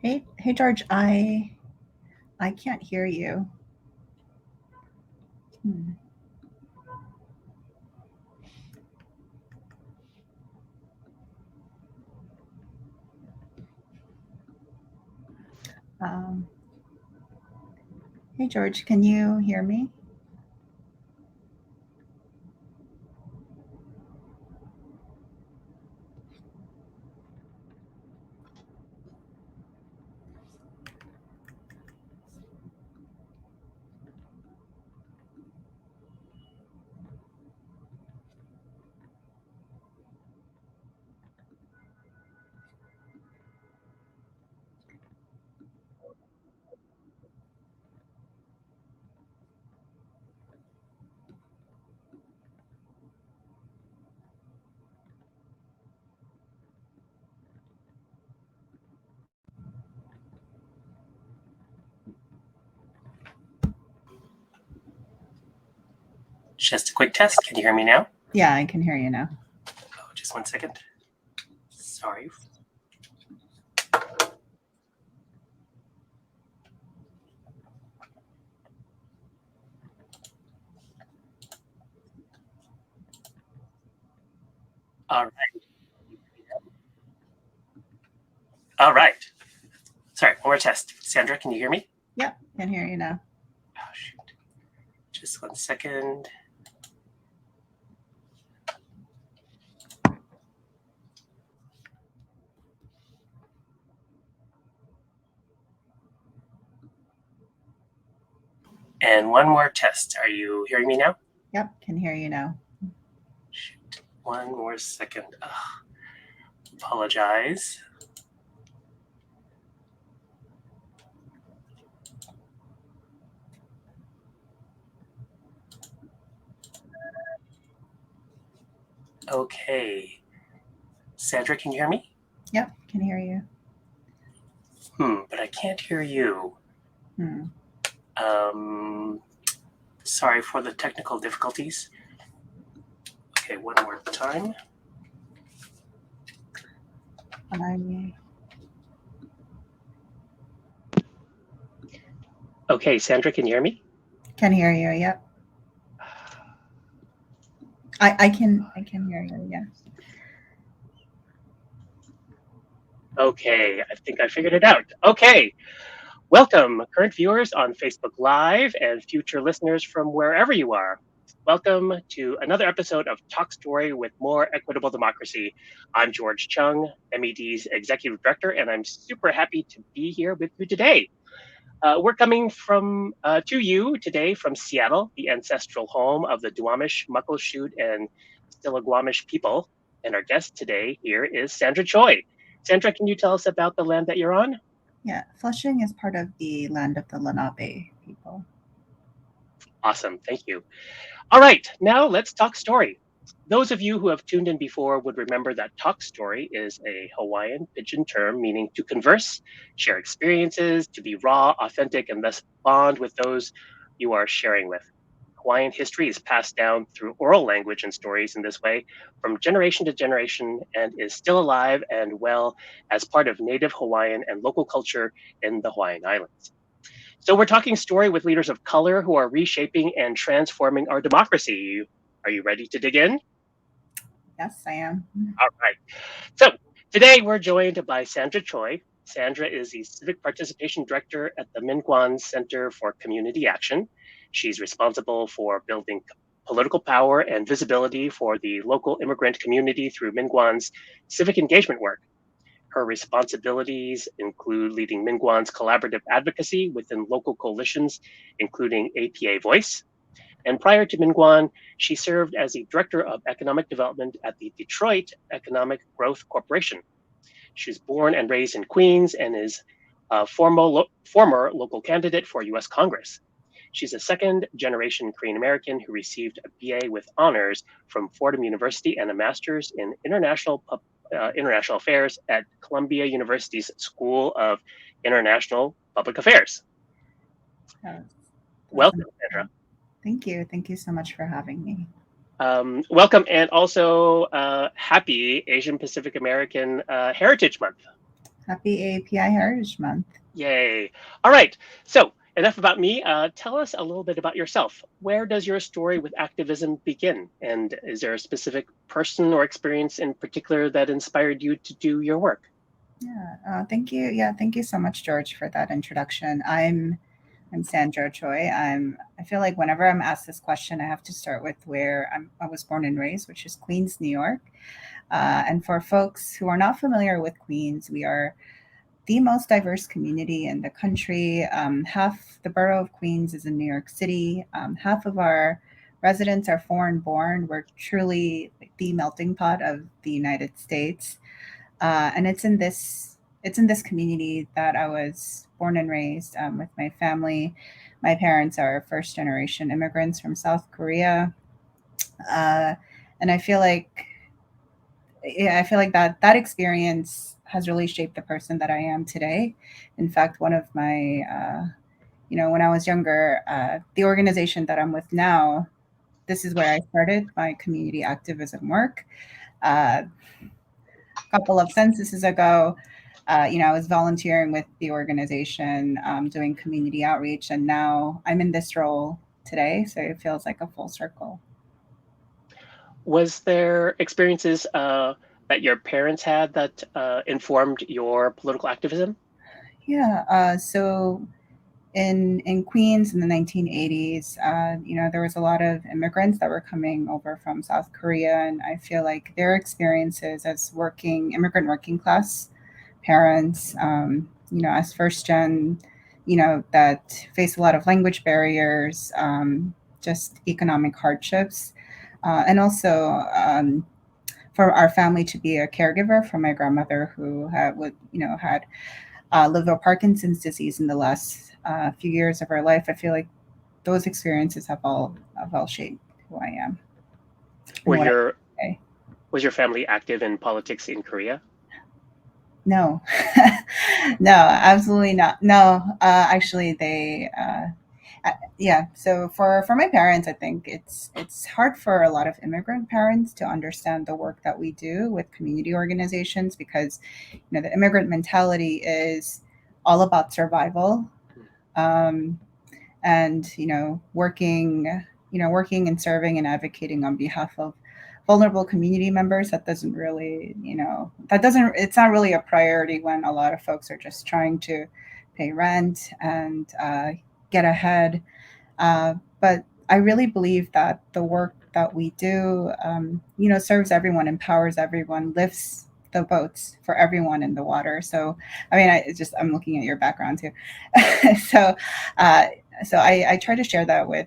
Hey, George. I can't hear you. Hmm. Um, hey, George. Can you hear me? Just a quick test. Can you hear me now? Yeah, I can hear you now. Oh, just 1 second. Sorry. All right. All right. Sorry, one more test. Sandra, can you hear me? Yep, can hear you now. Oh, shoot. Just 1 second. And one more test. Are you hearing me now? Yep, can hear you now. Shoot. One more second. Apologize. Okay. Sandra, can you hear me? Yep, can hear you. But I can't hear you. Hmm. Sorry for the technical difficulties. Okay, one more time. I Okay, Sandra, can you hear me? can hear you. Yep. I can hear you. Yes. Okay, I think I figured it out. Okay, welcome, current viewers on Facebook Live and future listeners from wherever you are. Welcome to another episode of Talk Story with More Equitable Democracy. I'm George Chung, MED's Executive Director, and I'm super happy to be here with you today. We're coming to you today from Seattle, the ancestral home of the Duwamish, Muckleshoot, and Stillaguamish people. And our guest today here is Sandra Choi. Sandra, can you tell us about the land that you're on? Yeah, Flushing is part of the land of the Lenape people. Awesome, thank you. All right, now let's talk story. Those of you who have tuned in before would remember that talk story is a Hawaiian pidgin term meaning to converse, share experiences, to be raw, authentic, and thus bond with those you are sharing with. Hawaiian history is passed down through oral language and stories in this way from generation to generation and is still alive and well as part of native Hawaiian and local culture in the Hawaiian Islands. So we're talking story with leaders of color who are reshaping and transforming our democracy. Are you ready to dig in? Yes, I am. All right. So today we're joined by Sandra Choi. Sandra is the Civic Participation Director at the MinKwon Center for Community Action. She's responsible for building political power and visibility for the local immigrant community through MinKwon's civic engagement work. Her responsibilities include leading MinKwon's collaborative advocacy within local coalitions, including APA Voice. And prior to MinKwon, she served as the Director of Economic Development at the Detroit Economic Growth Corporation. She was born and raised in Queens and is a former local candidate for US Congress. She's a second generation Korean American who received a BA with honors from Fordham University and a master's in international affairs at Columbia University's School of International Public Affairs. Yes, Welcome, Sandra. thank you. Thank you so much for having me. Welcome, and also happy Asian Pacific American Heritage Month. Happy API Heritage Month. Yay. All right. So, enough about me. Tell us a little bit about yourself. Where does your story with activism begin? And is there a specific person or experience in particular that inspired you to do your work? Thank you. Yeah, thank you so much, George, for that introduction. I'm Sandra Choi. I feel like whenever I'm asked this question, I have to start with where I was born and raised, which is Queens, New York. And for folks who are not familiar with Queens, we are the most diverse community in the country. Half the borough of Queens is in New York City. Half of our residents are foreign born. We're truly the melting pot of the United States. And it's in this community that I was born and raised with my family. My parents are first generation immigrants from South Korea, uh, and I feel like that experience has really shaped the person that I am today. In fact, one of my when I was younger, the organization that I'm with now, this is where I started my community activism work. A couple of censuses ago, I was volunteering with the organization, doing community outreach, and now I'm in this role today. So it feels like a full circle. Was there experiences that your parents had that informed your political activism? Yeah. So in Queens in the 1980s, there was a lot of immigrants that were coming over from South Korea, and I feel like their experiences as working class parents, as first gen, that face a lot of language barriers, just economic hardships, and also for our family to be a caregiver for my grandmother who had lived with Parkinson's disease in the last few years of her life. I feel like those experiences have all shaped who I am Were and what I your say. was your family active in politics in Korea? No, no, absolutely not. No, actually, yeah. So for my parents, I think it's hard for a lot of immigrant parents to understand the work that we do with community organizations because the immigrant mentality is all about survival. Um, and working and serving and advocating on behalf of vulnerable community members, it's not really a priority when a lot of folks are just trying to pay rent and get ahead. But I really believe that the work that we do, serves everyone, empowers everyone, lifts the boats for everyone in the water. So, I mean, I'm looking at your background too. so, uh, so I try to share that with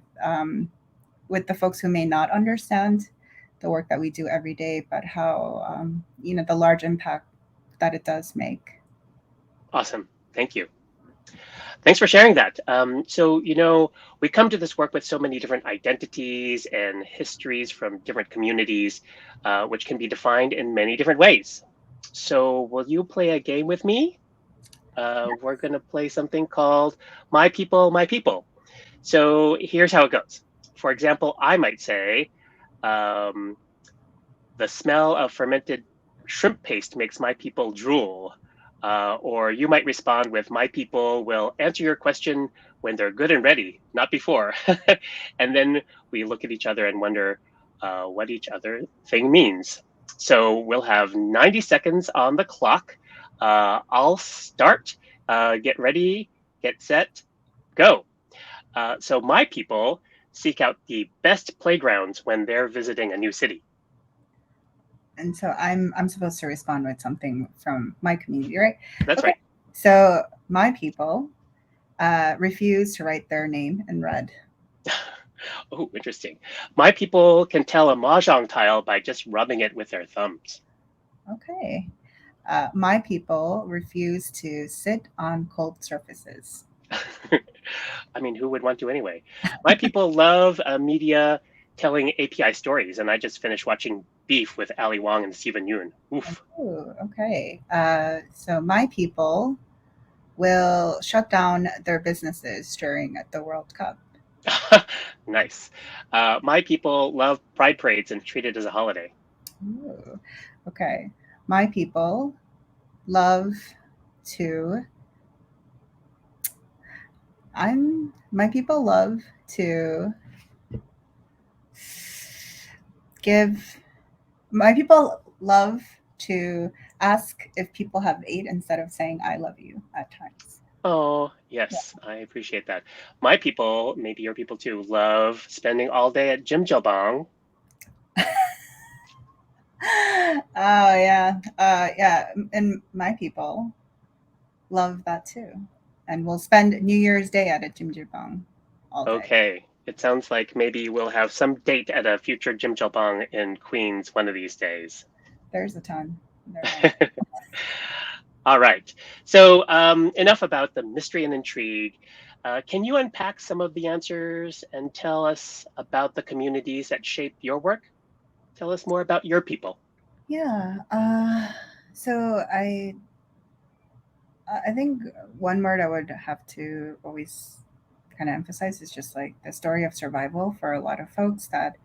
the folks who may not understand the work that we do every day, but how the large impact that it does make. Awesome. Thank you. Thanks for sharing that. We come to this work with so many different identities and histories from different communities, which can be defined in many different ways. So, will you play a game with me? We're going to play something called My People, My People. So, here's how it goes. For example, I might say, um, the smell of fermented shrimp paste makes my people drool. Or you might respond with, my people will answer your question when they're good and ready, not before. And then we look at each other and wonder what each other thing means. So we'll have 90 seconds on the clock. I'll start. Get ready, get set, go. So my people seek out the best playgrounds when they're visiting a new city. And so I'm supposed to respond with something from my community, right? That's Okay. right. So my people refuse to write their name in red. Oh, interesting. My people can tell a mahjong tile by just rubbing it with their thumbs. Okay. My people refuse to sit on cold surfaces. I mean, who would want to anyway? My people love media telling API stories, and I just finished watching Beef with Ali Wong and Stephen Yoon. Oof. Ooh, okay. So my people will shut down their businesses during the World Cup. Nice. My people love pride parades and treat it as a holiday. Ooh, okay. My people love to my people love to give my people love to ask if people have ate instead of saying I love you at times. Oh, yes, I appreciate that. My people, maybe your people too, love spending all day at Jimjilbang. Oh yeah, yeah, and my people love that too, and we'll spend New Year's Day at a Jimjibang all day. Okay, it sounds like maybe we'll have some date at a future Jimjilbang in Queens one of these days. There's a ton. There are. All right. So, enough about the mystery and intrigue. Can you unpack some of the answers and tell us about the communities that shape your work? Tell us more about your people. Yeah. So I think one word I would have to always kind of emphasize is just like the story of survival for a lot of folks that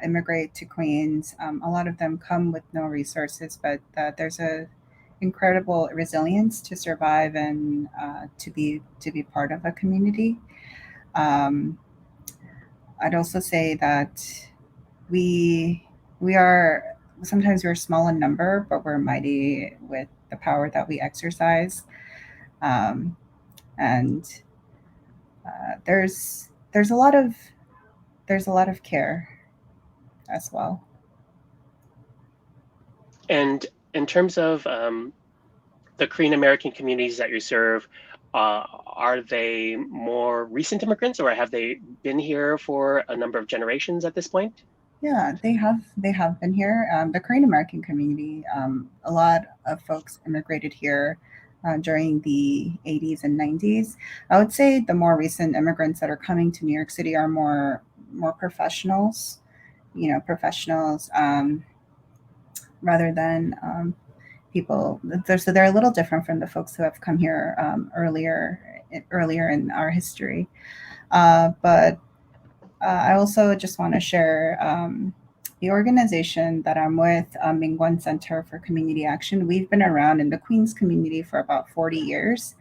immigrate to Queens. A lot of them come with no resources, but there's a incredible resilience to survive and to be part of a community. Um, I'd also say that we we are sometimes we're small in number, but we're mighty with the power that we exercise. Um, and there's a lot of care as well. And in terms of the Korean American communities that you serve, are they more recent immigrants or have they been here for a number of generations at this point? Yeah, they have been here. The Korean American community, a lot of folks immigrated here during the 80s and 90s. I would say the more recent immigrants that are coming to New York City are more professionals, professionals rather than people. So they're a little different from the folks who have come here earlier in our history. But I also just want to share the organization that I'm with, MinKwon Center for Community Action. We've been around in the Queens community for about 40 years.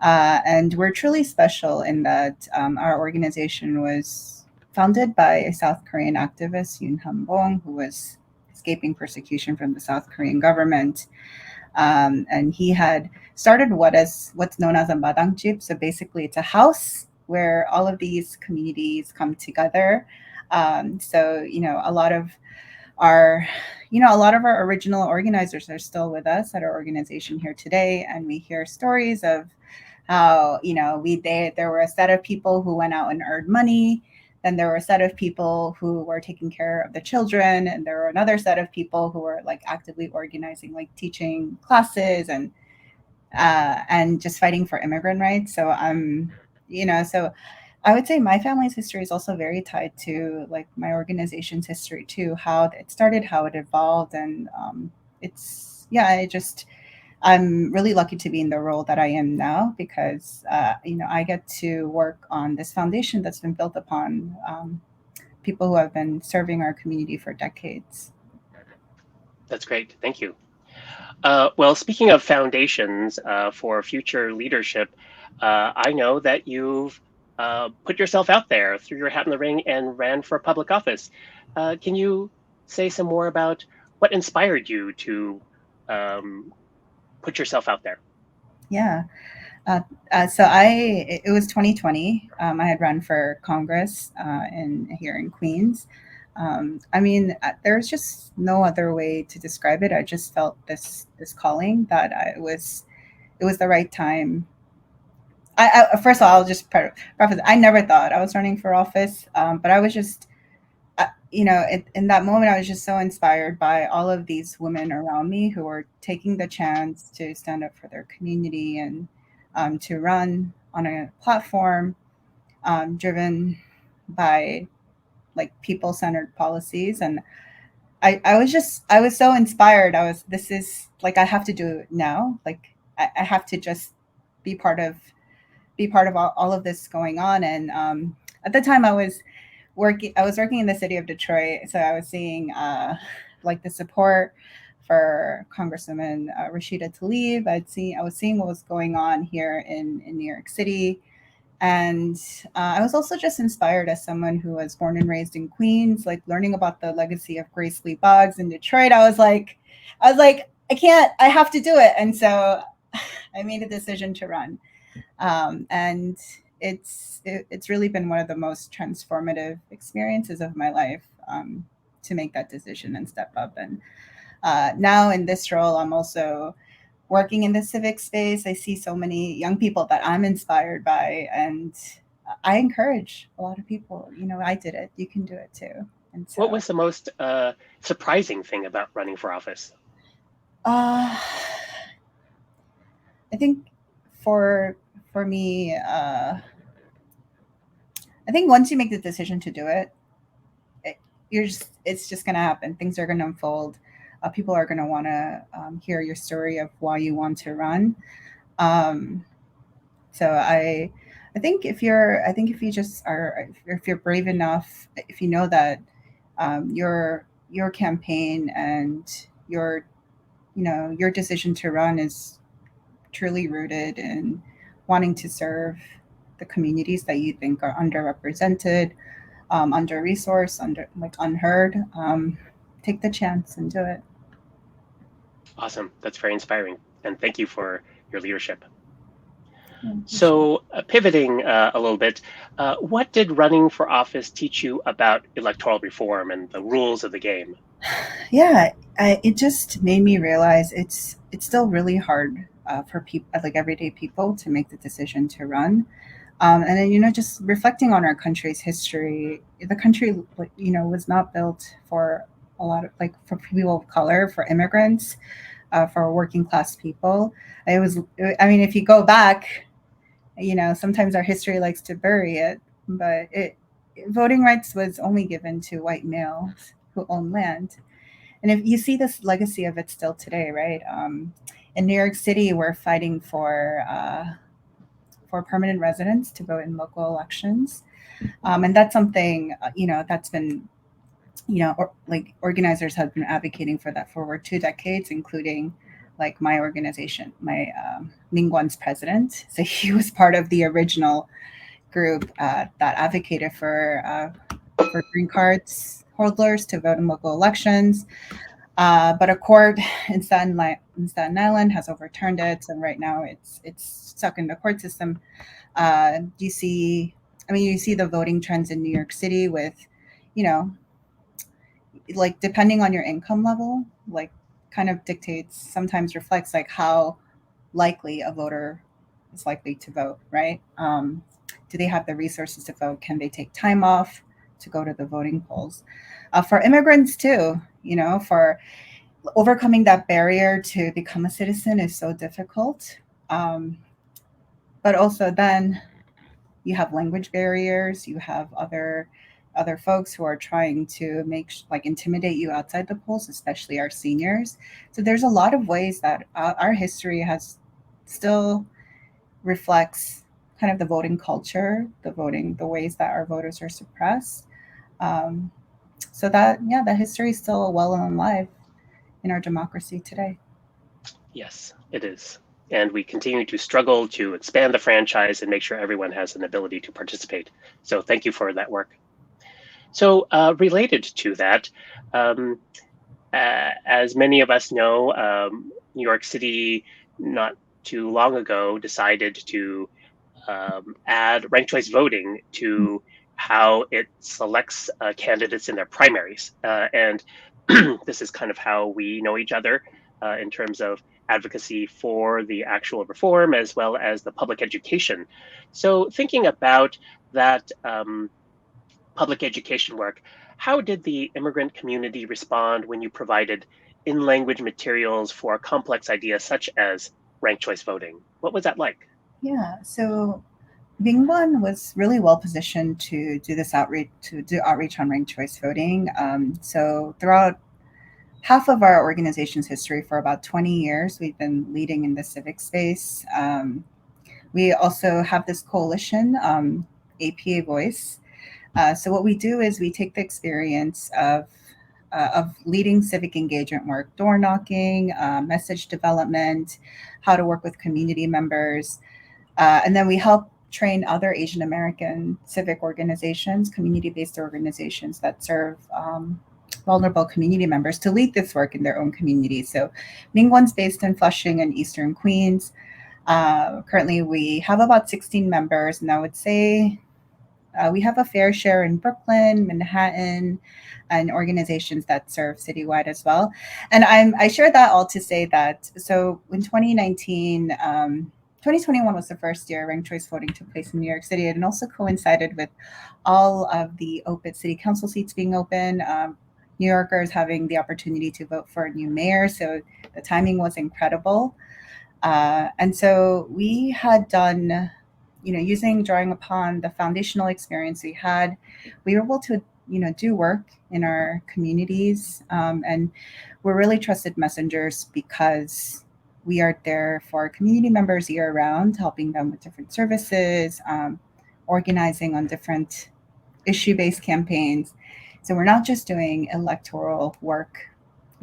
And we're truly special in that our organization was founded by a South Korean activist, Yoon Han-bong, who was escaping persecution from the South Korean government. And he had started what's known as a madangjip. So basically, it's a house where all of these communities come together. So a lot of our a lot of our original organizers are still with us at our organization here today, and we hear stories of how there were a set of people who went out and earned money. Then there were a set of people who were taking care of the children, and there were another set of people who were like actively organizing, like teaching classes and just fighting for immigrant rights. So so I would say my family's history is also very tied to like my organization's history too, how it started, how it evolved, and it's yeah, I'm really lucky to be in the role that I am now because I get to work on this foundation that's been built upon people who have been serving our community for decades. That's great. Thank you. Well, speaking of foundations for future leadership, I know that you've put yourself out there, threw your hat in the ring, and ran for public office. Can you say some more about what inspired you to um, put yourself out there? Yeah. So it was 2020. I had run for Congress in here in Queens. I mean, there's just no other way to describe it. I just felt this calling that it was the right time. First of all, I'll just preface. I never thought I was running for office, but I was just in that moment, I was just so inspired by all of these women around me who were taking the chance to stand up for their community and to run on a platform driven by like people centered policies. And I was so inspired. This is like, I have to do it now. Like, I have to just be part of, all of this going on. And at the time, I was working in the city of Detroit, so I was seeing like the support for Congresswoman Rashida Tlaib. I was seeing what was going on here in New York City, and I was also just inspired as someone who was born and raised in Queens, like learning about the legacy of Grace Lee Boggs in Detroit. I was like, I can't, I have to do it, and so I made a decision to run, and it's really been one of the most transformative experiences of my life, to make that decision and step up. And now in this role, I'm also working in the civic space. I see so many young people that I'm inspired by, and I encourage a lot of people. I did it. You can do it too. And What so, was the most surprising thing about running for office? uh, I think for for me, I think once you make the decision to do it, it it's just gonna happen. Things are gonna unfold. People are gonna want to hear your story of why you want to run. Um, So I think if you just are, if you're brave enough, if you know that your campaign and your your decision to run is truly rooted in wanting to serve the communities that you think are underrepresented, under resourced, under like unheard, take the chance and do it. Awesome. That's very inspiring. And thank you for your leadership. Yeah, appreciate it. So, pivoting a little bit, what did running for office teach you about electoral reform and the rules of the game? Yeah, it just made me realize it's still really hard for people, like everyday people, to make the decision to run. And then just reflecting on our country's history, the country was not built for a lot of, like, for people of color, for immigrants, for working class people. It was, I mean, if you go back, sometimes our history likes to bury it, but voting rights was only given to white males who own land. And if you see this legacy of it still today, right? In New York City, we're fighting for permanent residents to vote in local elections, and that's something that's been like organizers have been advocating for that for over 2 decades, including like my organization, my MinKwon's president. So he was part of the original group that advocated for green cards holders to vote in local elections. But a court in Staten Island has overturned it, and right now it's stuck in the court system. You see, I mean, you see the voting trends in New York City with, you know, like depending on your income level, like kind of dictates, sometimes reflects like how likely a voter is likely to vote, right? Do they have the resources to vote? Can they take time off to go to the voting polls? For immigrants too, for overcoming that barrier to become a citizen is so difficult. Um, but also then you have language barriers. You have other folks who are trying to like intimidate you outside the polls, especially our seniors. So there's a lot of ways that our history has still reflects kind of the voting culture, the ways that our voters are suppressed. Um, so that yeah, that history is still well and alive in our democracy today. Yes, it is. And we continue to struggle to expand the franchise and make sure everyone has an ability to participate. So, thank you for that work. So, related to that, um, as many of us know, New York City not too long ago decided to add ranked choice voting to how it selects candidates in their primaries. And this is kind of how we know each other in terms of advocacy for the actual reform as well as the public education. So, thinking about that public education work, how did the immigrant community respond when you provided in language materials for complex ideas such as ranked choice voting? What was that like? Yeah. So Bingwon was really well positioned to do outreach on ranked choice voting. So throughout half of our organization's history, for about 20 years, we've been leading in the civic space. We also have this coalition, APA Voice. So what we do is we take the experience of of leading civic engagement work, door knocking, message development, how to work with community members. And then we help train other Asian American civic organizations, community based organizations that serve vulnerable community members to lead this work in their own communities. So MinKwon's based in Flushing and Eastern Queens. Currently, we have about 16 members, and I would say we have a fair share in Brooklyn, Manhattan, and organizations that serve citywide as well. And I share that all to say that so in 2019, 2021 was the first year ranked choice voting took place in New York City, and it also coincided with all of the open city council seats being open. New Yorkers having the opportunity to vote for a new mayor. So the timing was incredible. And so we had done, drawing upon the foundational experience we had, we were able to, do work in our communities. And we're really trusted messengers because we are there for our community members year round, helping them with different services, organizing on different issue based campaigns. So we're not just doing electoral work,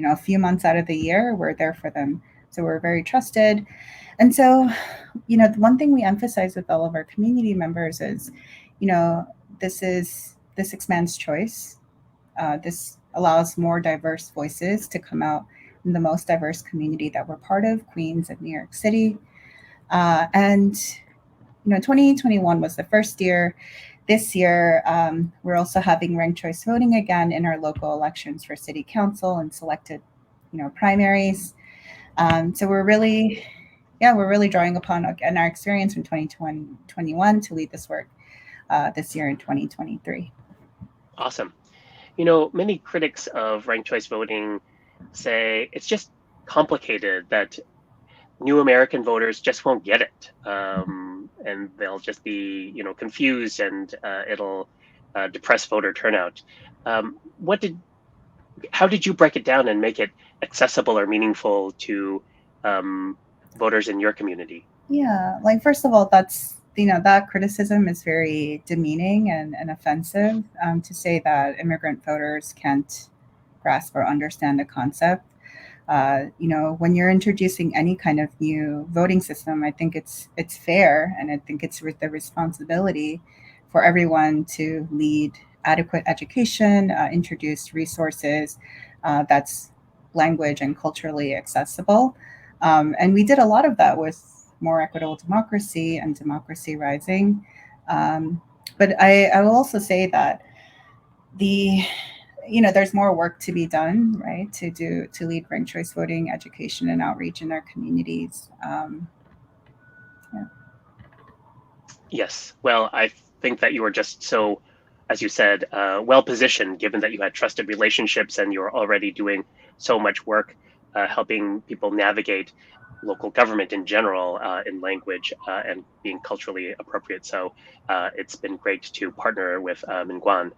a few months out of the year, we're there for them. So we're very trusted. And so, the one thing we emphasize with all of our community members is, you know, this expands choice. This allows more diverse voices to come out in the most diverse community that we're part of, Queens and New York City. And 2021 was the first year. This year, we're also having ranked choice voting again in our local elections for city council and selected, primaries. So we're really drawing upon again our experience from 2021 to lead this work this year in 2023. Awesome. Many critics of ranked choice voting say it's just complicated, that new American voters just won't get it, and they'll just be, confused, and it'll depress voter turnout. What did How did you break it down and make it accessible or meaningful to voters in your community? Yeah, like first of all, that criticism is very demeaning and offensive, to say that immigrant voters can't grasp or understand the concept. When you're introducing any kind of new voting system, I think it's fair, and I think it's with the responsibility for everyone to lead adequate education, introduce resources that's language and culturally accessible. And we did a lot of that with more equitable democracy and democracy rising. But I will also say that the there's more work to be done, right, to lead ranked choice voting education and outreach in our communities. Yeah. Yes. Well, I think that you were just so, as you said, well positioned, given that you had trusted relationships and you're already doing so much work helping people navigate local government in general, in language and being culturally appropriate. So it's been great to partner with MinKwon.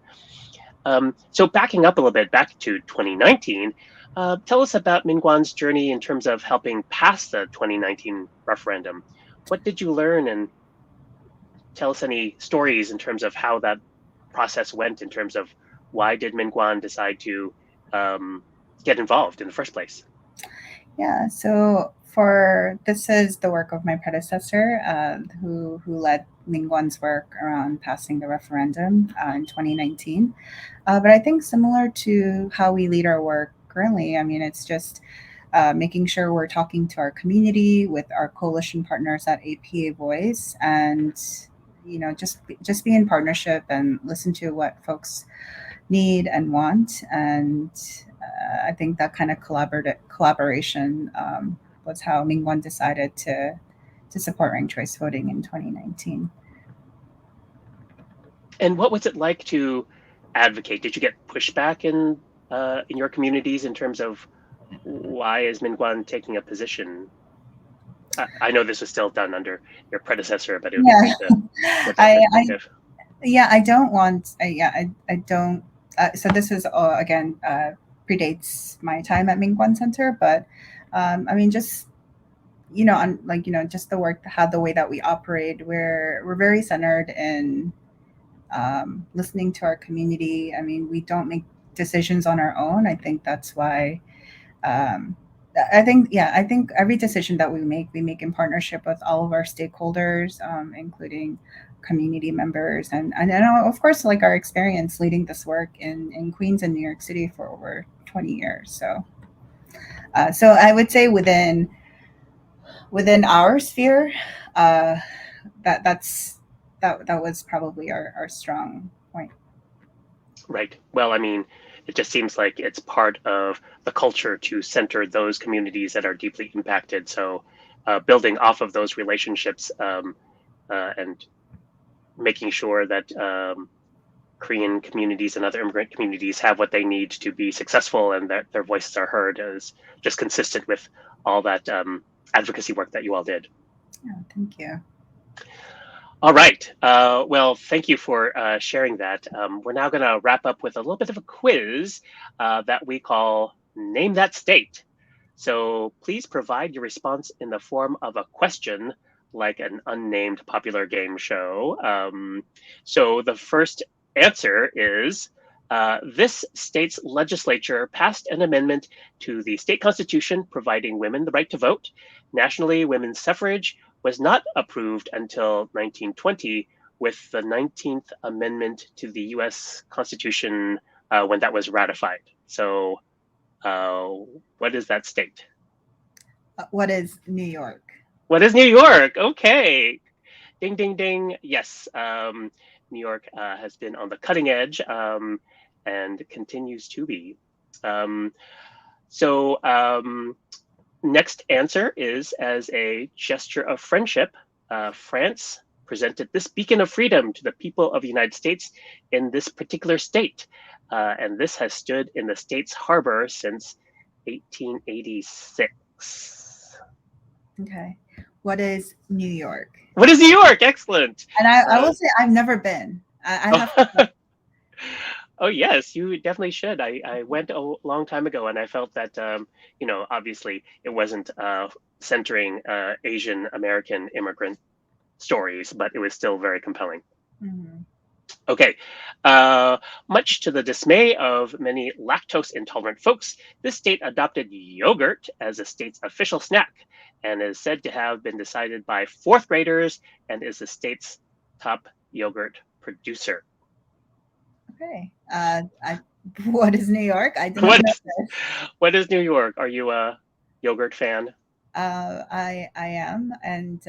So backing up a little bit, back to 2019, tell us about MinKwon's journey in terms of helping pass the 2019 referendum. What did you learn, and tell us any stories in terms of how that process went, in terms of why did MinKwon decide to get involved in the first place? Yeah, so for this is the work of my predecessor, who led MinKwon's work around passing the referendum in 2019. But I think similar to how we lead our work currently, I mean, it's just making sure we're talking to our community with our coalition partners at APA Voice, and just be in partnership and listen to what folks need and want. And I think that kind of collaboration was how MinKwon decided to support ranked choice voting in 2019. And what was it like to advocate? Did you get pushback in your communities in terms of why is MinKwon taking a position? I know this was still done under your predecessor, but it would be Yeah, great to get that I perspective. yeah, I don't want. I don't. So this is again predates my time at MinKwon Center, but I mean, just just the work, how the way that we operate, we're very centered in listening to our community. I mean, we don't make decisions on our own. I think that's why. Um, I think every decision that we make in partnership with all of our stakeholders, including community members, and I know, of course, like our experience leading this work in Queens and New York City for over 20 years. So I would say within our sphere, uh, that was probably our strong point. Right. Well, I mean, it just seems like it's part of the culture to center those communities that are deeply impacted. So, building off of those relationships and making sure that Korean communities and other immigrant communities have what they need to be successful and that their voices are heard is just consistent with all that advocacy work that you all did. Yeah, thank you. All right. Well, thank you for sharing that. We're now going to wrap up with a little bit of a quiz that we call Name That State. So please provide your response in the form of a question, like an unnamed popular game show. So the first answer is this state's legislature passed an amendment to the state constitution providing women the right to vote. Nationally, women's suffrage was not approved until 1920 with the 19th Amendment to the US Constitution when that was ratified. So, what is that state? What is New York? What is New York? Okay. Ding, ding, ding. Yes. New York has been on the cutting edge and continues to be. So, next answer is as a gesture of friendship, France presented this beacon of freedom to the people of the United States in this particular state. And this has stood in the state's harbor since 1886. Okay. What is New York? What is New York? Excellent. And I will say I've never been. I have to. Oh yes, you definitely should. I went a long time ago, and I felt that obviously it wasn't centering Asian American immigrant stories, but it was still very compelling. Mhm. Okay, much to the dismay of many lactose intolerant folks, this state adopted yogurt as the state's official snack, and is said to have been decided by fourth graders, and is the state's top yogurt producer. Okay. What is New York? I did not What know is this. what is New York? Are you a yogurt fan? I am, and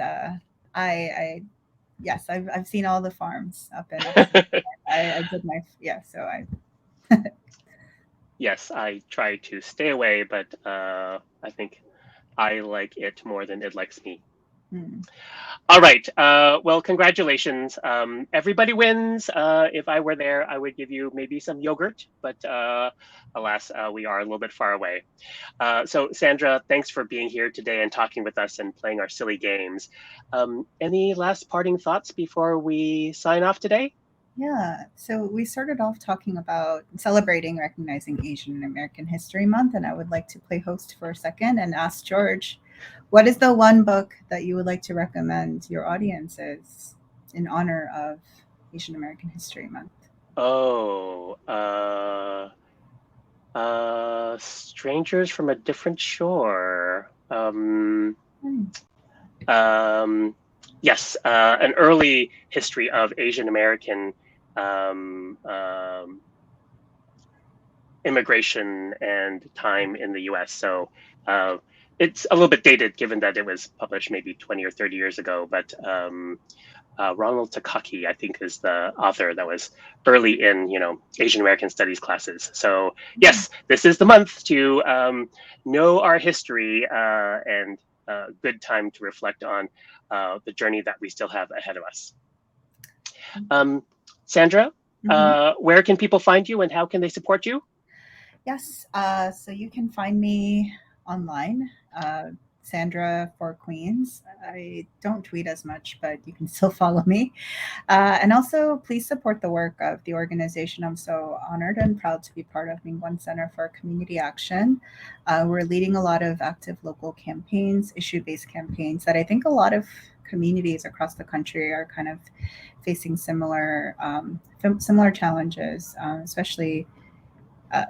I yes, I've seen all the farms up in upstate. I did my yeah, so I Yes, I try to stay away, but I think I like it more than it likes me. hmm. All right. Well, congratulations. Everybody wins. If I were there, I would give you maybe some yogurt, but alas, we are a little bit far away. So, Sandra, thanks for being here today and talking with us and playing our silly games. Any last parting thoughts before we sign off today? Yeah. So we started off talking about celebrating recognizing Asian American History Month, and I would like to play host for a second and ask George, what is the one book that you would like to recommend your audiences in honor of Asian American History Month? Oh, Strangers from a Different Shore. Hmm. Um, yes, an early history of Asian American um, um, immigration and time in the US. So it's a little bit dated given that it was published maybe 20 or 30 years ago, but Ronald Takaki, I think, is the author that was early in, Asian American studies classes. So yes, this is the month to know our history and good time to reflect on the journey that we still have ahead of us. Sandra, Mhm. where can people find you and how can they support you? Yes. So you can find me online, Sandra for Queens. I don't tweet as much, but you can still follow me. And also, please support the work of the organization. I'm so honored and proud to be part of MinKwon Center for Community Action. We're leading a lot of active local campaigns, issue based campaigns that I think a lot of communities across the country are kind of facing similar challenges, especially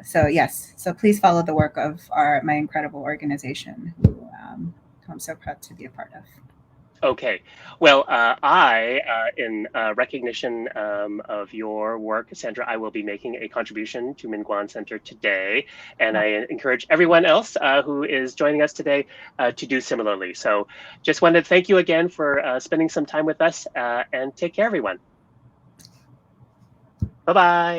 So yes, so please follow the work of my incredible organization, who I'm so proud to be a part of. Okay. Well, in recognition of your work, Sandra, I will be making a contribution to MinKwon Center today, and Oh, I encourage everyone else who is joining us today to do similarly. So, just wanted to thank you again for spending some time with us, and take care, everyone. Bye bye.